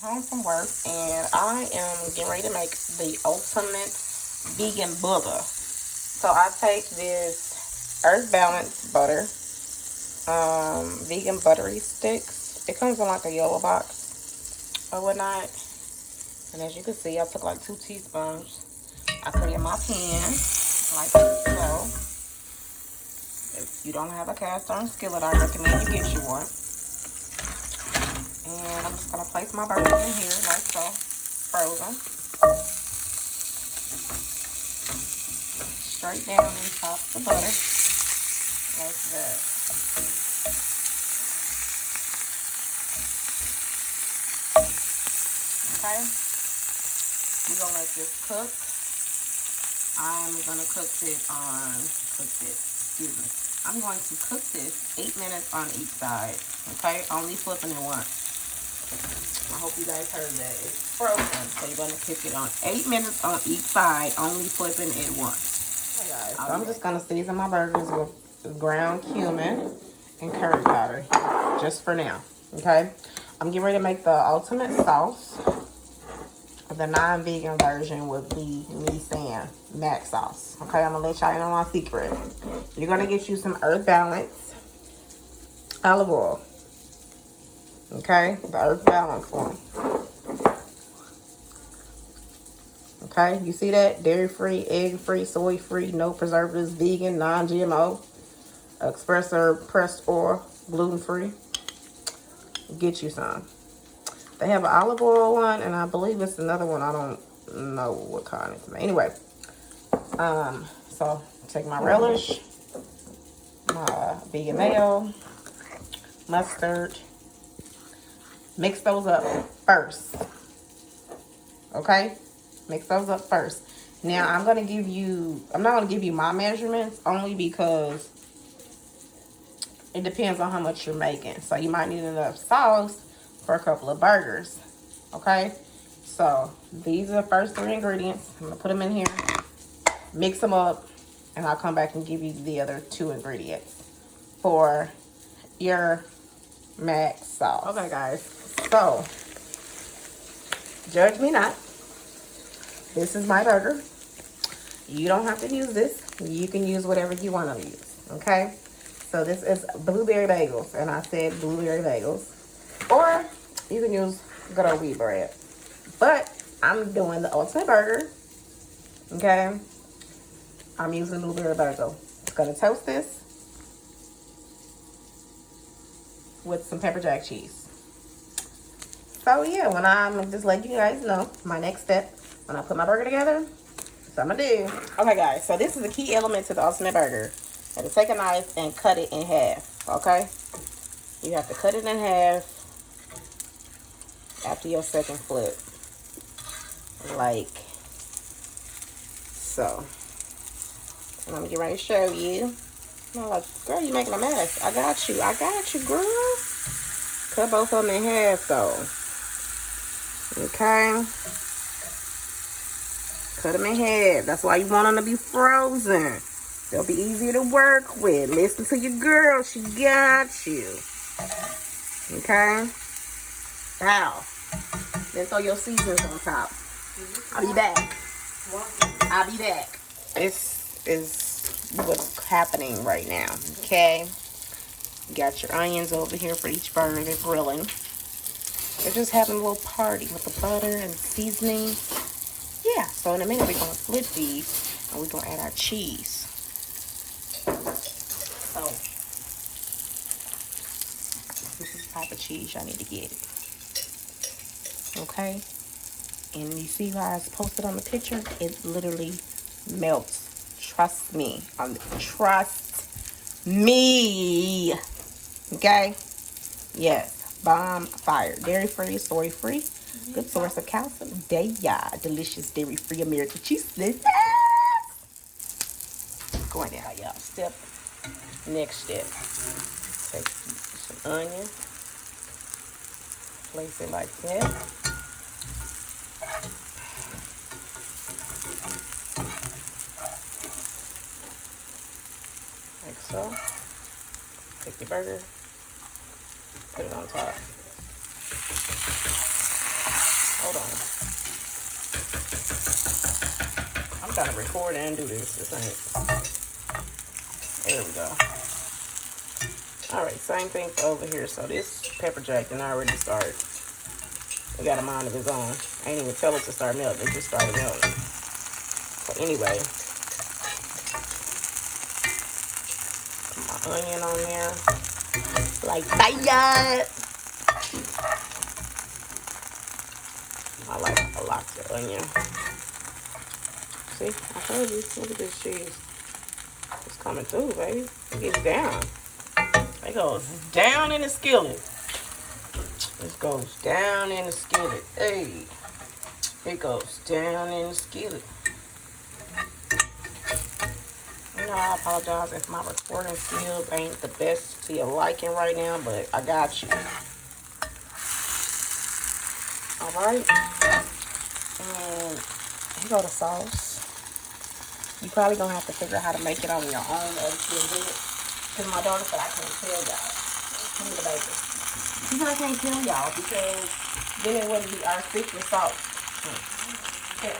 Home from work, and I am getting ready to make the ultimate vegan butter. So I take this Earth Balance butter, vegan buttery sticks. It comes in like a yellow box or whatnot. And as you can see, I took like 2 teaspoons. I put it in my pan like so. If you don't have a cast iron skillet, I recommend you get you one. And I'm just gonna place my burgers in here like so, frozen. Straight down on top of the butter, like that. Okay, we're gonna let this cook. I'm going to cook this 8 minutes on each side. Okay, only flipping it once. I hope you guys heard that. It's frozen, so you're going to cook it on 8 minutes on each side, only flipping it once. Okay, guys, so I'm just going to season my burgers with ground cumin and curry powder, just for now. Okay, I'm getting ready to make the ultimate sauce. The non-vegan version would be me saying mac sauce. Okay, I'm gonna let y'all in on my secret. You're gonna get you some Earth Balance olive oil. Okay, the Earth Balance one. Okay, you see that? Dairy-free, egg-free, soy-free, no preservatives, vegan, non-GMO, express or pressed oil, gluten-free. Get you some. They have an olive oil one, and I believe it's another one. I don't know what kind it's made. Anyway, so take my relish, my vegan mayo, mustard, mix those up first. Okay, mix those up first. Now I'm not gonna give you my measurements, only because it depends on how much you're making. So you might need enough sauce for a couple of burgers. Okay, so these are the first 3 ingredients. I'm gonna put them in here, mix them up, and I'll come back and give you the other 2 ingredients for your mac sauce. Okay, guys, so judge me not. This is my burger. You don't have to use this. You can use whatever you want to use. Okay, so this is blueberry bagels, and I said blueberry bagels, or you can use good old wheat bread. But I'm doing the ultimate burger. Okay, I'm using blueberry bagel. Gonna toast this with some pepper jack cheese. So yeah, when I'm just letting you guys know my next step when I put my burger together, that's what I'm gonna do. Okay, guys, so this is the key element to the ultimate burger. You have to take a knife and cut it in half. Okay, you have to cut it in half after your second flip, like so. And I'm getting ready to show you. I'm like, girl, you making a mess. I got you, girl. Cut both of them in half, though. Okay, cut them in half. That's why you want them to be frozen. They'll be easier to work with. Listen to your girl, she got you. Okay, now then throw your seasonings on top. I'll be back. This is what's happening right now. Okay, you got your onions over here for each burger. They're grilling. They're just having a little party with the butter and seasoning. Yeah, so in a minute we're going to flip these and we're going to add our cheese. So this is the type of cheese y'all need to get. Okay, and you see how I posted on the picture? It literally melts. Trust me. Trust me. Okay? Yes. Bomb fire. Dairy-free, soy-free. Good source of calcium. Delicious dairy-free American cheese. Going down, y'all. Next step. Take some onion. Place it like that. Like so. Take the burger, put it on top. Hold on. I'm trying to record and do this. This ain't. There we go. All right, same thing for over here. So this pepper jack done already started. He got a mind of his own. I ain't even tell it to start melting. It just started melting. So anyway, put my onion on there. Like that. I like a lot of onion. See, I told you. Look at this cheese. It's coming through, baby. It gets down. It goes down in the skillet. It goes down in the skillet. Hey. It goes down in the skillet. You know, I apologize if my recording skills ain't the best to your liking right now, but I got you. Alright. And here go the sauce. You probably gonna have to figure out how to make it on your own as you do it. Because my daughter said I can't tell y'all. Give me the baby. She said I can't tell y'all because then it wouldn't be our secret sauce. Yeah.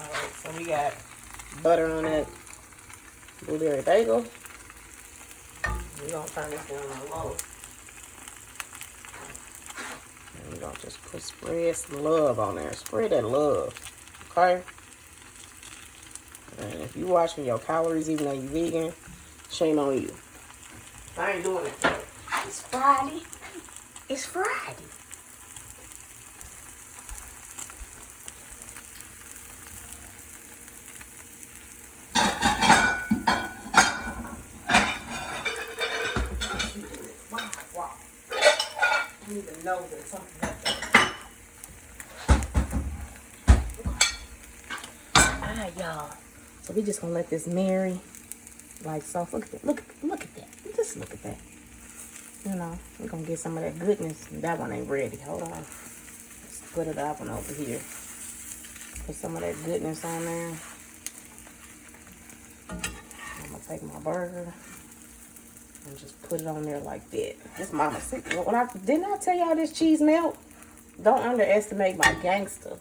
Alright, so we got butter on that blueberry bagel. We're gonna turn this down on low. And we're gonna just spread some love on there. Spread that love. Okay? And if you watching your calories even though you vegan, shame on you. I ain't doing it. It's Friday. It's Friday. Wow. I didn't even know that something like that. Alright, y'all. So we just gonna let this marry like so. Look at that. Look at that. Just look at that. You know, we're gonna get some of that goodness. That one ain't ready. Hold on. Let's put it up and over here. Put some of that goodness on there. I'm gonna take my burger and just put it on there like that. This mama sick. Didn't I tell y'all this cheese melt? Don't underestimate my gangster.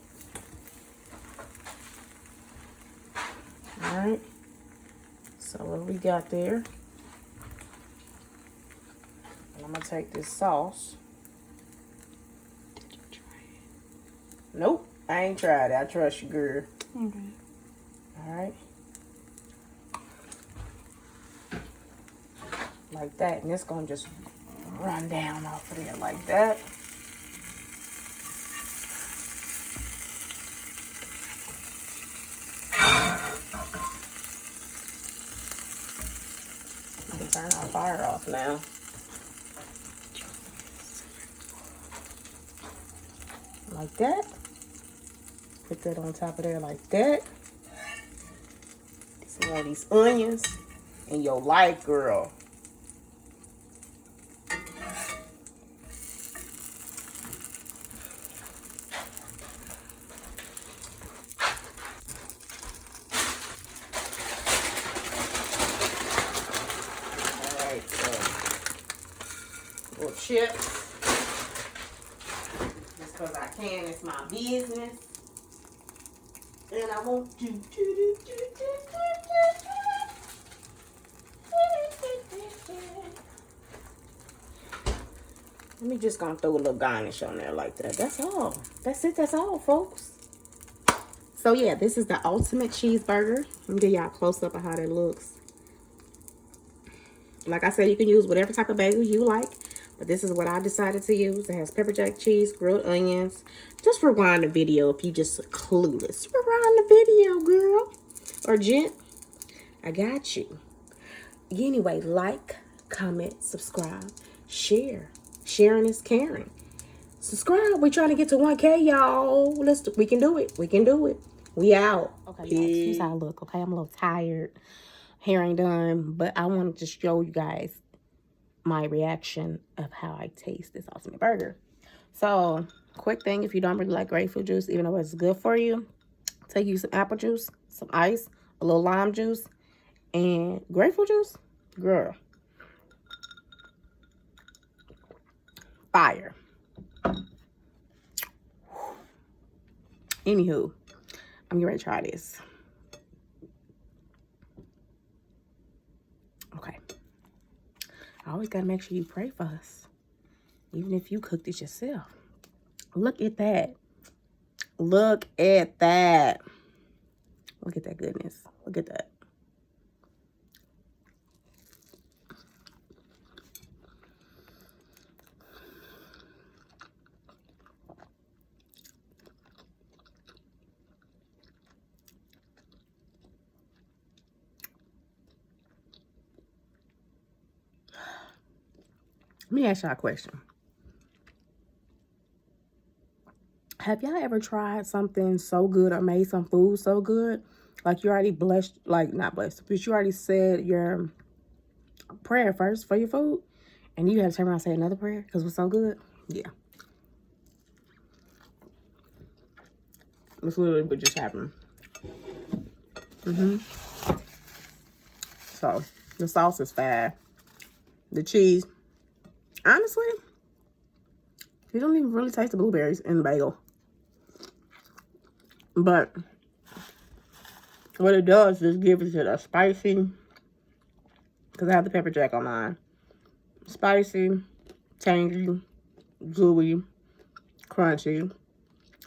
Alright. So what we got there. And I'm gonna take this sauce. Did you try it? Nope. I ain't tried it. I trust you, girl. Okay. Alright. Like that. And it's gonna just run down off of there like that. I can turn our fire off now. Like that. Put that on top of there like that. Get some more of these onions in your life, girl. Alright, so little chips. Just because I can, it's my business. And I want to let me just gonna throw a little garnish on there like that. That's all. That's it. That's all, folks. So yeah, this is the ultimate cheeseburger. Let me give y'all a close up of how that looks. Like I said, you can use whatever type of bagel you like. But this is what I decided to use. It has pepper jack cheese, grilled onions. Just rewind the video if you just clueless. Rewind the video, girl. Or gent. I got you. Anyway, like, comment, subscribe, share. Sharing is caring. Subscribe. We're trying to get to 1K, y'all. We can do it. We can do it. We out. Okay, y'all, excuse how I look, okay? I'm a little tired. Hair ain't done. But I wanted to show you guys my reaction of how I taste this ultimate burger. So, quick thing, if you don't really like grapefruit juice, even though it's good for you, take you some apple juice, some ice, a little lime juice, and grapefruit juice. Girl. Fire. Anywho, I'm getting ready to try this. Okay. I always gotta make sure you pray for us, even if you cooked it yourself. Look at that. Look at that. Look at that goodness. Look at that. Let me ask y'all a question. Have y'all ever tried something so good or made some food so good? Like you already blessed, like not blessed, but you already said your prayer first for your food, and you had to turn around and say another prayer because it was so good? Yeah. That's literally what just happened. So, the sauce is fire. The cheese, honestly, you don't even really taste the blueberries in the bagel. But what it does is gives it a spicy, because I have the pepper jack on mine. Spicy, tangy, gooey, crunchy,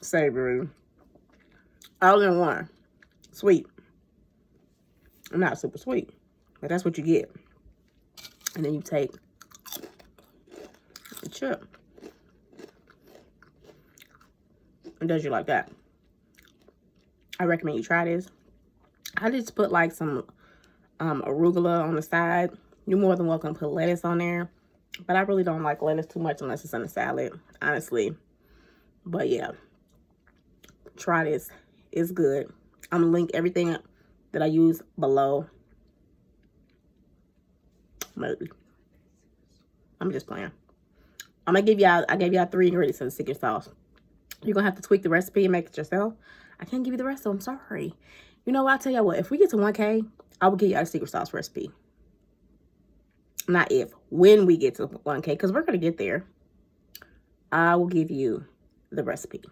savory, all in one. Sweet. Not super sweet, but that's what you get. And then you take the chip. It does you like that. I recommend you try this. I just put like some arugula on the side. You're more than welcome to put lettuce on there. But I really don't like lettuce too much unless it's in a salad, honestly. But yeah, try this. It's good. I'm going to link everything that I use below. Maybe. I'm just playing. I'm going to give y'all, I gave y'all 3 ingredients of the secret sauce. You're going to have to tweak the recipe and make it yourself. I can't give you the rest, so I'm sorry. You know what? I'll tell y'all what. If we get to 1K, I will give y'all a secret sauce recipe. Not if. When we get to 1K, because we're going to get there. I will give you the recipe.